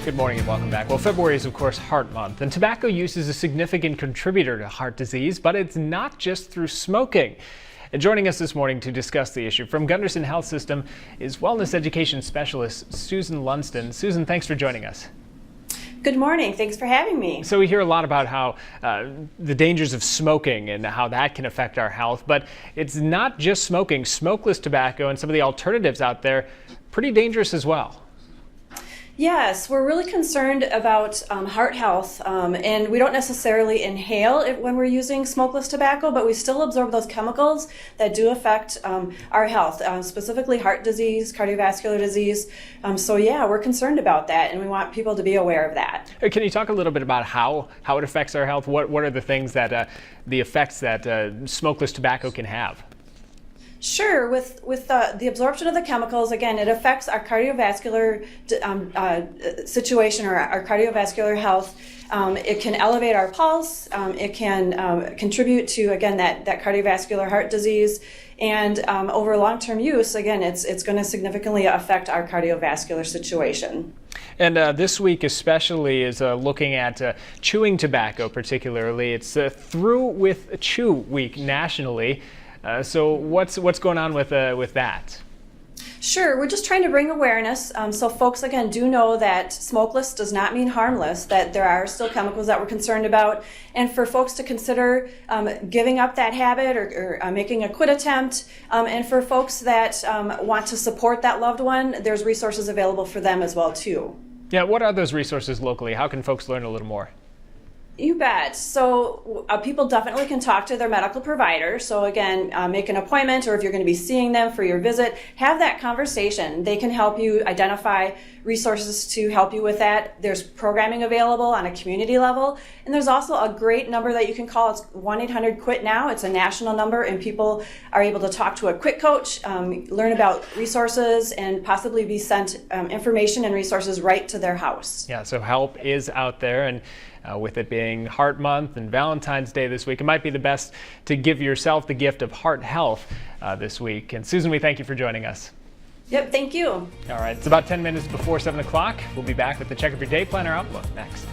Good morning and welcome back. Well, February is, of course, Heart Month, and tobacco use is a significant contributor to heart disease, but it's not just through smoking. And joining us this morning to discuss the issue from Gunderson Health System is wellness education specialist Susan Lundsten. Susan, thanks for joining us. Good morning. Thanks for having me. So we hear a lot about how the dangers of smoking and how that can affect our health, but it's not just smoking. Smokeless tobacco and some of the alternatives out there, pretty dangerous as well. Yes, we're really concerned about heart health, and we don't necessarily inhale it when we're using smokeless tobacco, but we still absorb those chemicals that do affect our health, specifically heart disease, cardiovascular disease. So yeah, we're concerned about that, and we want people to be aware of that. Can you talk a little bit about how it affects our health? What are the things that the effects that smokeless tobacco can have? Sure. With the absorption of the chemicals, again, it affects our cardiovascular situation or our cardiovascular health. It can elevate our pulse. It can contribute to, again, that cardiovascular heart disease. And over long-term use, again, it's going to significantly affect our cardiovascular situation. And this week especially is looking at chewing tobacco particularly. It's Through with Chew Week nationally. So what's going on with that? Sure, we're just trying to bring awareness so folks, again, do know that smokeless does not mean harmless, that there are still chemicals that we're concerned about, and for folks to consider giving up that habit or making a quit attempt, and for folks that want to support that loved one, there's resources available for them as well, too. Yeah, what are those resources locally? How can folks learn a little more? You bet. So people definitely can talk to their medical provider. So again, make an appointment, or if you're going to be seeing them for your visit, have that conversation. They can help you identify resources to help you with that. There's programming available on a community level. And there's also a great number that you can call. It's 1-800-QUIT-NOW. It's a national number, and people are able to talk to a quit coach, learn about resources, and possibly be sent information and resources right to their house. Yeah, so help is out there, and with it being Heart Month and Valentine's Day this week, it might be the best to give yourself the gift of heart health this week. And Susan, we thank you for joining us. Yep, thank you. All right, it's about 10 minutes before 7 o'clock. We'll be back with the Check of Your Day Planner Outlook next.